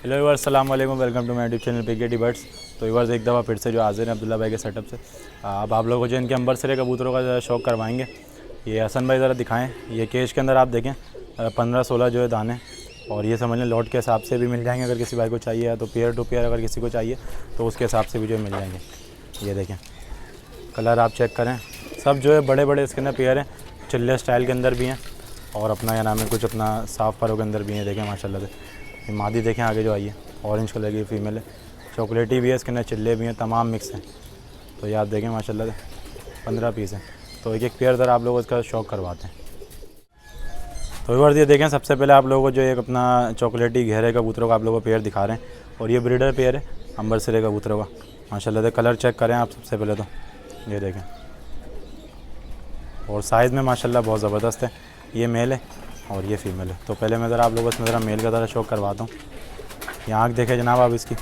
Hello viewers, अस्सलाम वालेकुम, welcome to my YouTube channel पिकेटी बर्ड्स। तो व्यूअर्स एक दफ़ा फिर से जो हाजिर हैं अब्दुल्ला भाई के सेटअप से। अब आप लोगों को जो इनके अंबर सिरे कबूतरों का शौक़ करवाएंगे। ये हसन भाई ज़रा दिखाएं। ये केज के अंदर आप देखें 15-16 जो है दाने, और ये समझ लें लॉट के हिसाब से भी मिल जाएंगे। अगर किसी भाई को चाहिए तो पेयर टू पेयर अगर किसी को चाहिए तो उसके हिसाब से भी जो मिल जाएंगे। ये देखें कलर आप चेक करें, सब जो है बड़े बड़े इसके अंदर पेयर हैं। चिल्ले स्टाइल के अंदर भी हैं और अपना क्या नाम है कुछ अपना साफ़ परों के अंदर भी हैं। देखें माशाल्लाह से ये मादी देखें आगे जो आई है, ऑरेंज कलर की फ़ीमेल है, चॉकलेटी भी है, इसके अंदर चिल्ले भी हैं, तमाम मिक्स हैं। तो ये आप देखें माशाल्लाह से 15 पीस हैं। तो एक एक पेयर दर आप लोगों इसका शौक़ करवाते हैं। तो व्यूअर्स ये देखें, सबसे पहले आप लोगों को जो एक अपना चॉकलेटी गहरे कबूतरों का आप लोगों को पेयर दिखा रहे हैं। और ये ब्रीडर पेयर है अंबर सिरे कबूतरों का। माशाल्लाह से कलर चेक करें आप सबसे पहले तो ये देखें, और साइज़ में माशाल्लाह बहुत ज़बरदस्त है। ये मेल है और ये फ़ीमेल है। तो पहले मैं ज़रा आप लोगों को इसमें ज़रा मेल का ज़रा शौक़ करवाता हूँ। ये आँख देखें जनाब आप, इसकी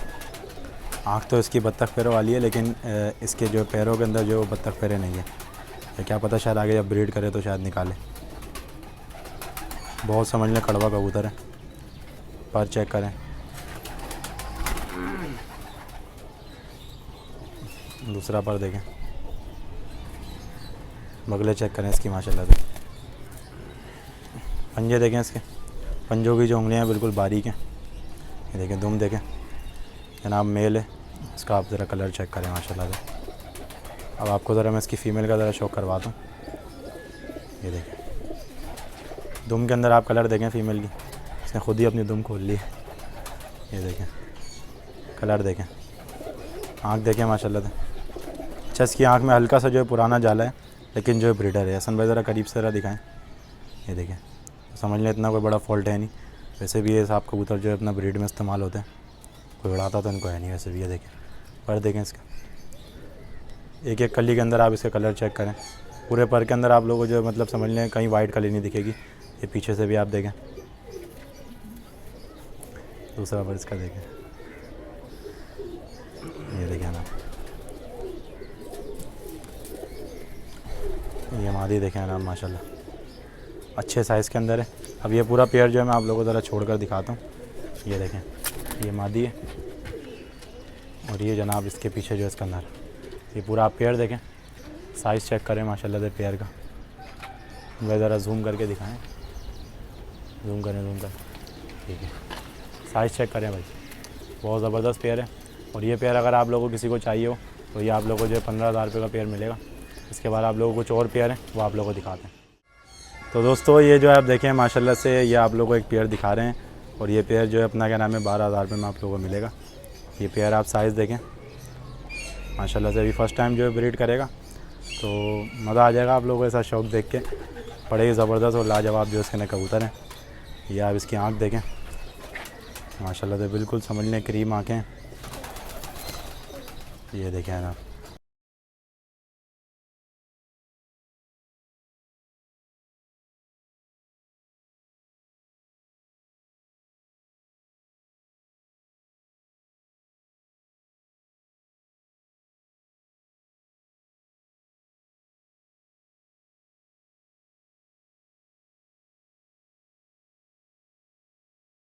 आँख तो इसकी बत्तख पैरों वाली है, लेकिन इसके जो पैरों के अंदर जो बत्तख पैरें नहीं है। तो क्या पता शायद आगे जब ब्रीड करे तो शायद निकाले। बहुत समझ लें कड़वा कबूतर है। पर चेक करें, दूसरा पर देखें, बगले चेक करें इसकी माशाल्लाह से। पंजे देखें इसके, पंजों की जो उंगलियां हैं बिल्कुल बारीक हैं। ये देखें दुम देखें जनाब, मेल है। इसका आप ज़रा कलर चेक करें माशाल्लाह से। अब आपको ज़रा मैं इसकी फ़ीमेल का ज़रा शौक़ करवाता हूँ। ये देखें दुम के अंदर आप कलर देखें फ़ीमेल की, इसने खुद ही अपनी दुम खोल ली है। ये देखें कलर देखें, आँख देखें माशाल्लाह से। अच्छा इसकी आँख में हल्का सा जो है पुराना जाला है, लेकिन जो है ब्रीडर है। हसन भाई ज़रा करीब से ज़रा दिखाएँ। ये देखें समझ लें इतना कोई बड़ा फॉल्ट है नहीं। वैसे भी ये साफ कबूतर जो है अपना ब्रीड में इस्तेमाल होते हैं, कोई उड़ाता तो इनको है नहीं वैसे भी। ये देखें पर देखें इसका, एक एक कली के अंदर आप इसके कलर चेक करें। पूरे पर के अंदर आप लोगों को जो मतलब समझ लें कहीं वाइट कली नहीं दिखेगी। ये पीछे से भी आप देखें, दूसरा पर इसका देखें, ये देखें ना, ये मादी देखें ना माशाल्लाह अच्छे साइज़ के अंदर है। अब ये पूरा पेयर जो है मैं आप लोगों को ज़रा छोड़कर दिखाता हूँ। ये देखें ये मादी है और ये जनाब इसके पीछे जो इसका नर। ये पूरा आप पेयर देखें, साइज़ चेक करें माशाल्लाह से पेयर का। मैं ज़रा जूम करके दिखाएं, जूम करें, ठीक है। साइज़ चेक करें भाई, बहुत ज़बरदस्त पेयर है। और ये पेयर अगर आप लोगों को किसी को चाहिए हो तो ये आप लोगों को जो है 15,000 रुपये का पेयर मिलेगा। इसके बाद आप लोगों को कुछ और पेयर हैं वो आप लोगों को दिखाते हैं। तो दोस्तों ये जो है आप देखें माशाल्लाह से ये आप लोगों को एक पेयर दिखा रहे हैं, और ये पेयर जो है अपना क्या नाम है 12,000 रुपये में आप लोगों को मिलेगा। ये पेयर आप साइज़ देखें माशाल्लाह से। अभी फ़र्स्ट टाइम जो है ब्रीड करेगा तो मज़ा आ जाएगा आप लोगों को ऐसा शौक़ देख के। बड़े ही ज़बरदस्त और लाजवाब जो इसके अंदर कबूतर हैं। ये आप इसकी आँख देखें माशाल्लाह से, बिल्कुल समझ लें क्रीम आँखें। ये देखें ना,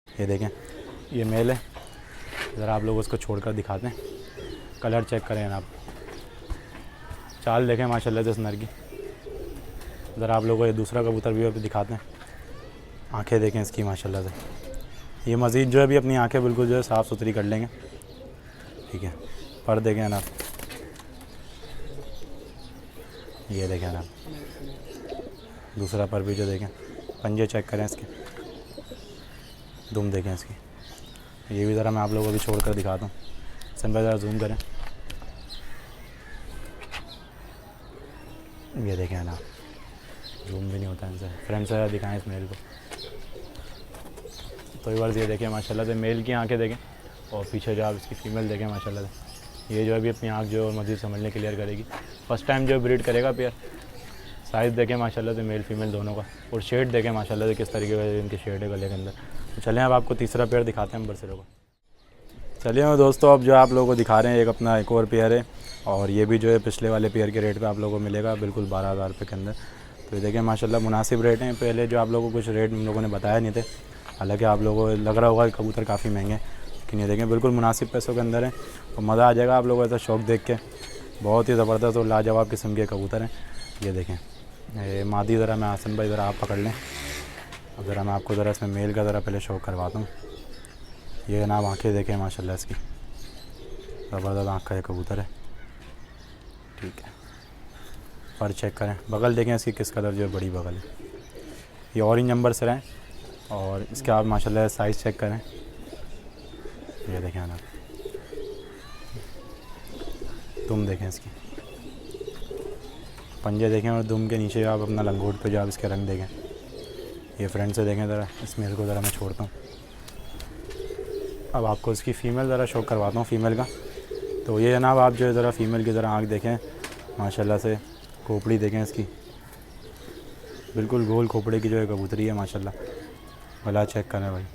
ये देखें ये मेल है। ज़रा आप लोग उसको छोड़कर दिखाते हैं, कलर चेक करें आप, चाल देखें माशाल्लाह से इस नर की। ज़रा आप लोगों को ये दूसरा कबूतर भी अभी दिखाते हैं, आंखें देखें इसकी माशाल्लाह से। ये मज़ीद जो है अभी अपनी आंखें बिल्कुल जो है साफ़ सुथरी कर लेंगे, ठीक है। पर देखें ना, ये देखें ना, दूसरा पर भी जो देखें, पंजे चेक करें इसके, दुम देखें इसकी। ये भी ज़रा मैं आप लोगों को भी छोड़ कर दिखाता हूँ। सन भाई ज़रा जूम करें, ये देखें ना, जूम भी नहीं होता इनसे। फ्रेंड से दिखाएं इस मेल को। तो एक बार ये देखें माशाल्लाह से मेल की आंखें देखें, और पीछे जो आप इसकी फ़ीमेल देखें माशाल्लाह से। ये जो अभी अपनी आँख जो और मज़ीद समझने क्लियर करेगी। फ़र्स्ट टाइम जो ब्रीड करेगा पेयर। साइज़ देखें माशाल्लाह से मेल फीमेल दोनों का, और शेड देखें माशाल्लाह से किस तरीके का इनके शेड है गले के अंदर। तो चलें अब आपको तीसरा पेयर दिखाते हैं अंबर सिरों का। चलिए दोस्तों अब जो आप लोगों को दिखा रहे हैं एक अपना एक और पेयर है, और ये भी जो है पिछले वाले पेयर के रेट पे आप लोगों को मिलेगा बिल्कुल 12,000 रुपये के अंदर। तो ये देखें माशाल्लाह मुनासिब रेट हैं। पहले जो आप लोगों को कुछ रेट हम लोगों ने बताया नहीं थे, हालांकि आप लोगों को लग रहा होगा कि कबूतर काफ़ी महंगे, लेकिन ये देखें बिल्कुल मुनासिब पैसों के अंदर है और मज़ा आ जाएगा आप लोगों को ऐसा शौक़ देख के। बहुत ही ज़बरदस्त और लाजवाब किस्म के कबूतर हैं। ये देखें ये मादी ज़रा मैं आसन भाई ज़रा आप पकड़ लें। अब ज़रा मैं आपको ज़रा इसमें मेल का ज़रा पहले शौक़ करवाता हूँ। ये जनाब आँखें देखें माशाल्लाह इसकी, ज़बरदस्त आँख का ये कबूतर है। ठीक है, पर चेक करें, बगल देखें इसकी किस कलर जो बड़ी बगल है। ये ऑरेंज नंबर से हैं और इसके आप माशाल्लाह साइज़ चेक करें। ये देखें ना, दुम देखें इसकी, पंजे देखें और दुम के नीचे आप अपना लंगोट पे जो आप इसके रंग देखें। ये फ्रंट से देखें ज़रा, इस मेल को ज़रा मैं छोड़ता हूँ। अब आपको इसकी फ़ीमेल ज़रा शो करवाता हूँ फ़ीमेल का। तो ये जनाब आप जो है ज़रा फ़ीमेल की ज़रा आँख देखें माशाल्लाह से, खोपड़ी देखें इसकी, बिल्कुल गोल खोपड़े की जो है कबूतरी है माशाल्लाह। गला चेक करें भाई,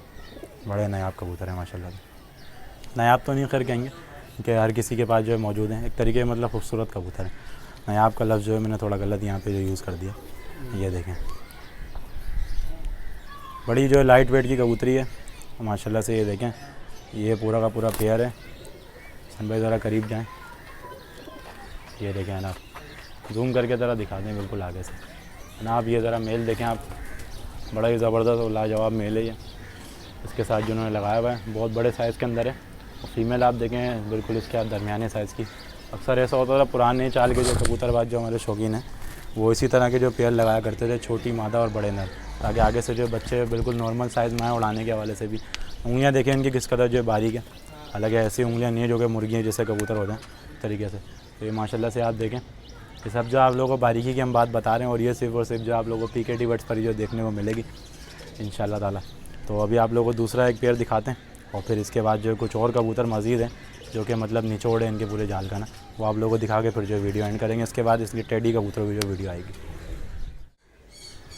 बड़े नायाब कबूतर है माशाल्लाह। नायाब तो नहीं खैर कहेंगे कि हर किसी के पास जो है मौजूद हैं, एक तरीके मतलब खूबसूरत कबूतर है। नायाब का लफ्ज़ जो है मैंने थोड़ा गलत यहाँ पे जो यूज़ कर दिया। ये देखें बड़ी जो है लाइट वेट की कबूतरी है माशाल्लाह से। ये देखें ये पूरा का पूरा पेयर है। सन भाई ज़रा करीब जाएँ। ये देखें ना, जूम करके ज़रा दिखा दें बिल्कुल आगे से ना आप। ये ज़रा मेल देखें आप, बड़ा ही ज़बरदस्त और लाजवाब मेल है ये। इसके साथ जो उन्होंने लगाया हुआ है बहुत बड़े साइज़ के अंदर है। और फीमेल आप देखें बिल्कुल इसके आप दरमियाने साइज़ की। अक्सर ऐसा होता था पुराने चाल के जो कबूतरबाज जो हमारे शौकीन हैं वो इसी तरह के जो पेयर लगाया करते थे, छोटी मादा और बड़े नर, ताकि आगे से जो बच्चे बिल्कुल नॉर्मल साइज़ में आए। उड़ाने के हवाले से भी उंगलियाँ देखें इनकी किस कदर जो है बारीक है। हालांकि ऐसी उंगलियाँ नहीं है जो कि मुर्गियाँ जैसे कबूतर होते हैं तरीके से। तो ये माशाल्लाह से आप देखें, ये सब जो आप लोगों को बारीकी की हम बात बता रहे हैं और ये सिर्फ और सिर्फ जो आप लोगों को PKT बर्ड्स पर ही जो देखने को मिलेगी इंशाल्लाह ताला। तो अभी आप लोगों को दूसरा एक पेयर दिखाते हैं और फिर इसके बाद जो कुछ और कबूतर मज़ीद हैं जो कि मतलब निचोड़ है इनके पूरे जाल का ना, वो आप लोगों को दिखा के फिर जो वीडियो एंड करेंगे। इसके बाद इसलिए टेडी कबूतरों की जो वीडियो आएगी।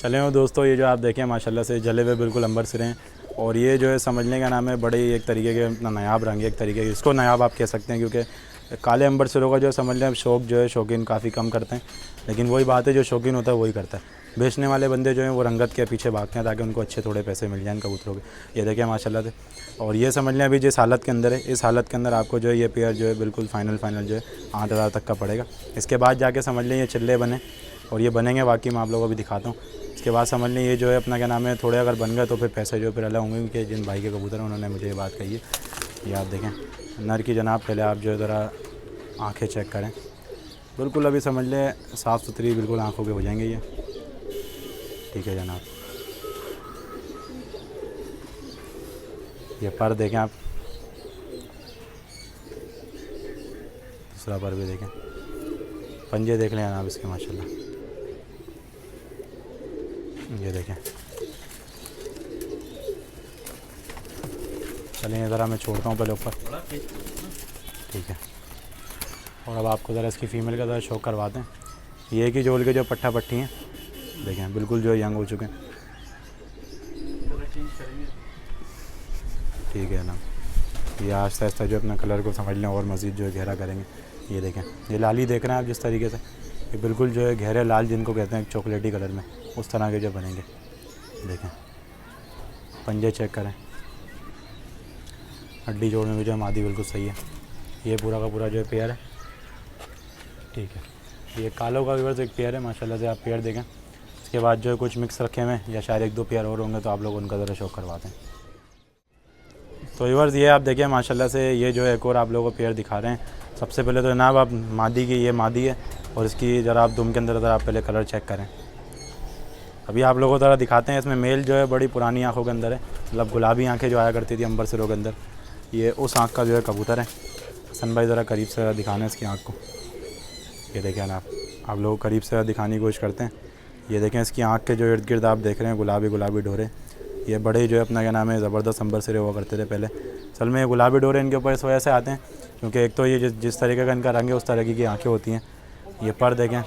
चलें वो दोस्तों, ये जो आप देखें माशाल्लाह से जले हुए बिल्कुल अंबर सिरे हैं और ये जो है समझने का नाम है बड़े ही एक तरीके के अपना नायाब रंग है, एक तरीके के इसको नायाब आप कह सकते हैं। क्योंकि काले अंबर सिरों का जो समझ लें शौक़ जो है शौकीन काफ़ी कम करते हैं, लेकिन वही बात है जो शौकीन होता है वही करता है। बेचने वाले बंदे जो हैं वो रंगत के पीछे भागते हैं ताकि उनको अच्छे थोड़े पैसे मिल जाएँ कबूतरों के। ये देखें माशाल्लाह से, और ये समझ लें अभी जिस हालत के अंदर है, इस हालत के अंदर आपको जो है ये पेयर जो है बिल्कुल फाइनल जो है 8,000 तक का पड़ेगा। इसके बाद जाके समझ लें ये चिल्ले बने और ये बनेंगे वाकई मैं आप लोगों को भी दिखाता हूँ। इसके बाद समझ लें ये जो है अपना क्या नाम है थोड़े अगर बन गए तो फिर पैसे जो फिर अलग होंगे, क्योंकि जिन भाई के कबूतर हैं उन्होंने मुझे ये बात कही है। ये आप देखें नर की जनाब, पहले आप जो है ज़रा आँखें चेक करें, बिल्कुल अभी समझ लें साफ़ सुथरी बिल्कुल आँखों के हो जाएंगे ये। ठीक है जनाब, ये पर देखें आप, दूसरा पर भी देखें, पंजे देख लें जनाब इसके माशाल्लाह। ये देखें, चलिए ज़रा मैं छोड़ता हूँ पहले ऊपर। ठीक है, और अब आपको ज़रा इसकी फ़ीमेल का ज़रा शौक करवाते हैं। ये कि जोल के जो पट्टा पट्टी हैं देखें बिल्कुल जो यंग हो चुके हैं। ठीक है ना, ये आहिस्ता आहिस्ता जो अपना कलर को समझ लें और मज़ीद जो है गहरा करेंगे। ये देखें ये लाली देख रहे हैं आप जिस तरीके से, ये बिल्कुल जो है गहरे लाल जिनको कहते हैं चॉकलेटी कलर में, उस तरह के जो बनेंगे। देखें पंजे चेक करें, हड्डी जोड़ में भी जो मादी बिल्कुल सही है। ये पूरा का पूरा जो है पेयर है। ठीक है, ये कालों का व्यूअर्स एक पेयर है माशाल्लाह से, आप पेयर देखें। इसके बाद जो है कुछ मिक्स रखे हुए हैं या शायद 1-2 पेयर और होंगे तो आप लोग उनका ज़रा शौक करवाते हैं। तो व्यूअर्स ये आप देखें माशाल्लाह से, ये जो है एक और आप लोगों को पेयर दिखा रहे हैं। सबसे पहले तो जनाब आप मादी की, ये मादी है और इसकी ज़रा आप दुम के अंदर ज़रा आप पहले कलर चेक करें। अभी आप लोगों को ज़रा दिखाते हैं। इसमें मेल जो है बड़ी पुरानी आँखों के अंदर है, मतलब गुलाबी आँखें जो आया करती थी अंबर सिरों के अंदर, ये उस आँख का जो है कबूतर है। हसन भाई ज़रा करीब से दिखाना है इसकी आँख को। ये देखें ना आप लोग करीब से दिखाने की कोशिश करते हैं। ये देखें इसकी आँख के जो इर्द गिर्द आप देख रहे हैं गुलाबी गुलाबी डोरे, ये बड़े जो है अपना क्या नाम है ज़बरदस्त अंबर सिरे हुआ करते थे पहले। असल में गुलाबी डोरे इनके ऊपर इस वजह से आते हैं क्योंकि एक तो ये जिस तरीके का इनका रंग है उस तरीके की आँखें होती हैं। ये पर देखें,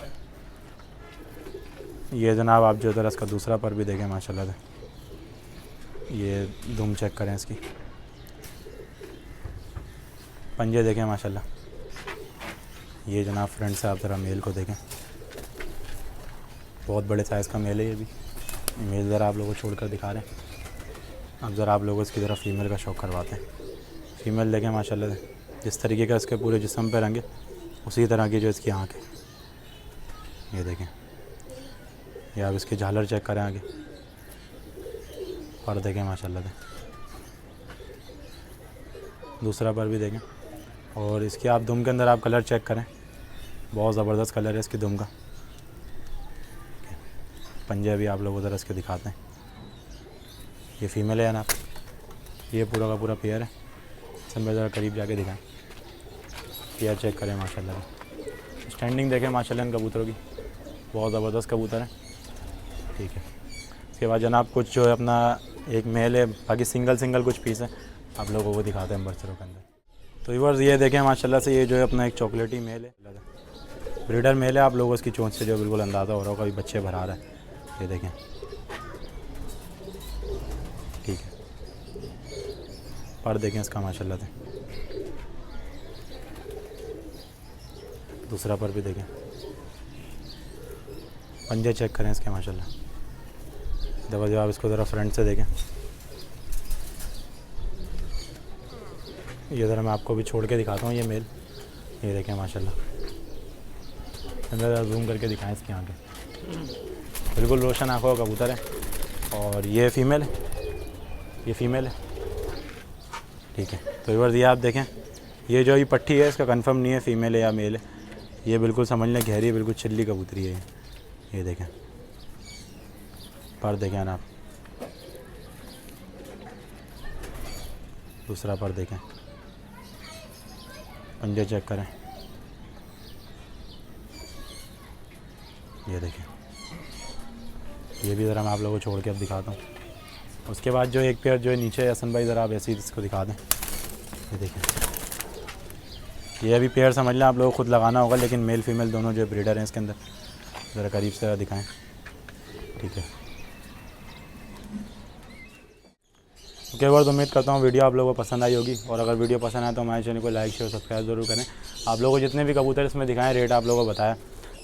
ये जनाब आप जो ज़रा इसका दूसरा पर भी देखें माशाल्लाह से। ये दुम चेक करें इसकी, पंजे देखें माशाल्लाह। ये जनाब फ्रंट से आप ज़रा मेल को देखें, बहुत बड़े साइज़ का मेल है ये भी। मेल ज़रा आप लोगों को छोड़कर दिखा रहे हैं। अब ज़रा आप लोगों को इसकी ज़रा फ़ीमेल का शौक करवाते हैं। फीमेल देखें माशाल्लाह से, जिस तरीके का इसके पूरे जिस्म पे रंग है उसी तरह की जो इसकी आँख है। ये देखें, ये आप इसकी झालर चेक करें आगे, पर देखें माशाल्लाह से। दूसरा पर भी देखें, और इसकी आप दुम के अंदर आप कलर चेक करें, बहुत ज़बरदस्त कलर है इसकी दुम का। पंजे भी आप लोग उधर इसके दिखाते हैं। ये फीमेल है ना, ये पूरा का पूरा पेयर है। सब में ज़रा करीब जाके दिखाएं, पेयर चेक करें माशाल्लाह। स्टैंडिंग देखें माशाल्लाह इन कबूतरों की, बहुत ज़बरदस्त कबूतर है। ठीक है, इसके बाद जनाब कुछ जो है अपना एक मेल है, बाकी सिंगल कुछ पीस है, आप लोगों को दिखाते हैं बर्सरों के अंदर। तो व्यूअर्स ये देखें माशाल्लाह से, ये जो है अपना एक चॉकलेटी मेल है, ब्रीडर मेल है। आप लोगों को इसकी चोंच से जो बिल्कुल अंदाज़ा हो रहा होगा, अभी बच्चे भरा रहा है। ये देखें, ठीक है, पर देखें इसका माशाल्लाह से। दूसरा पर भी देखें, पंजे चेक करें इसके माशाल्लाह। जब आप इसको ज़रा फ्रंट से देखें, ये ज़रा मैं आपको भी छोड़ के दिखाता हूँ ये मेल। ये देखें माशाल्लाह, अंदर जूम करके दिखाएं इसकी आँखें, बिल्कुल रोशन आँखों का कबूतर है। और ये फीमेल है, ये फीमेल है। ठीक है, तो व्यूअर्स ये आप देखें, ये जो ये पट्टी है इसका कंफर्म नहीं है फ़ीमेल है या मेल है, ये बिल्कुल समझ लें गहरी, बिल्कुल चिल्ली कबूतरी है ये देखें, पर देखें ना आप। दूसरा पर देखें, पंजे चेक करें, ये देखें। ये भी ज़रा मैं आप लोगों को छोड़ के अब दिखाता हूँ। उसके बाद जो एक पेयर जो है नीचे है, हसन भाई ज़रा आप ऐसे ही इसको दिखा दें। ये देखें, ये अभी पेयर समझ लें, आप लोगों को खुद लगाना होगा, लेकिन मेल फीमेल दोनों जो ब्रीडर हैं इसके अंदर। ज़रा करीब से दिखाएं, ठीक है। ओके वर्ड, उम्मीद करता हूँ वीडियो आप लोगों को पसंद आई होगी, और अगर वीडियो पसंद आए तो हमारे चैनल को लाइक शेयर सब्सक्राइब ज़रूर करें। आप लोगों को जितने भी कबूतर इसमें दिखाएं, रेट आप लोगों को बताया,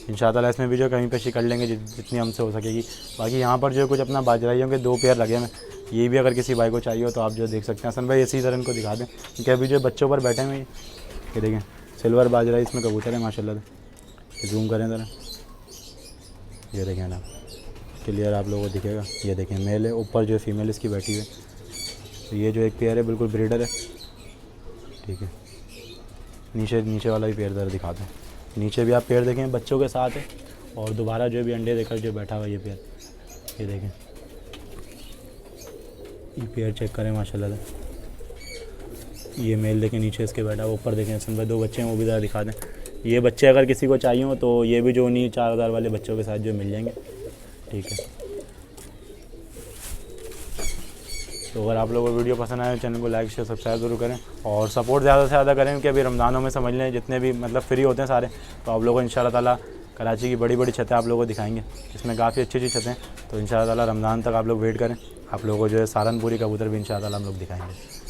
इंशाअल्लाह इसमें भी जो कहीं पेशी कर लेंगे जितनी हमसे हो सकेगी। बाकी यहाँ पर जो कुछ अपना बाजराइयों के 2 पेयर लगे हैं, ये भी अगर किसी भाई को चाहिए हो तो आप जो देख सकते हैं। हसन भाई इसी तरह इनको दिखा दें, क्योंकि अभी जो बच्चों पर बैठे हुए, ये देखें सिल्वर बाजरा इसमें कबूतर है माशाल्लाह से। जूम करें ज़रा, ये देखें ना, क्लियर आप लोगों को दिखेगा। ये देखें मेल है, ऊपर जो फीमेल इसकी बैठी है। तो ये जो एक पेयर है बिल्कुल ब्रीडर है, ठीक है। नीचे वाला भी पेयर ज़रा दिखाते हैं, नीचे भी आप पेयर देखें बच्चों के साथ है, और दोबारा जो भी अंडे देकर जो बैठा हुआ ये पेयर, ये देखें, ये पेयर चेक करें माशाल्लाह से। ये मेल देखें नीचे इसके बैठा, ऊपर देखें हसन भाई 2 बच्चे हैं, वो भी ज़रा दिखा दें। ये बच्चे अगर किसी को चाहिए हो तो ये भी जो उन्हीं 4000 वाले बच्चों के साथ जो मिल जाएंगे, ठीक है। तो अगर आप लोगों को वीडियो पसंद आए, चैनल को लाइक शेयर सब्सक्राइब ज़रूर करें, और सपोर्ट ज़्यादा से ज़्यादा करें, क्योंकि अभी रमज़ानों में समझ लें जितने भी मतलब फ्री होते हैं सारे, तो आप लोगों को इंशाअल्लाह ताला कराची की बड़ी छतें आप लोगों को दिखाएंगे। इसमें काफ़ी अच्छी छतें, तो इंशाअल्लाह ताला रमज़ान तक आप लोग वेट करें, आप लोगों को जो है सहारनपुरी कबूतर भी इंशाअल्लाह हम लोग दिखाएंगे।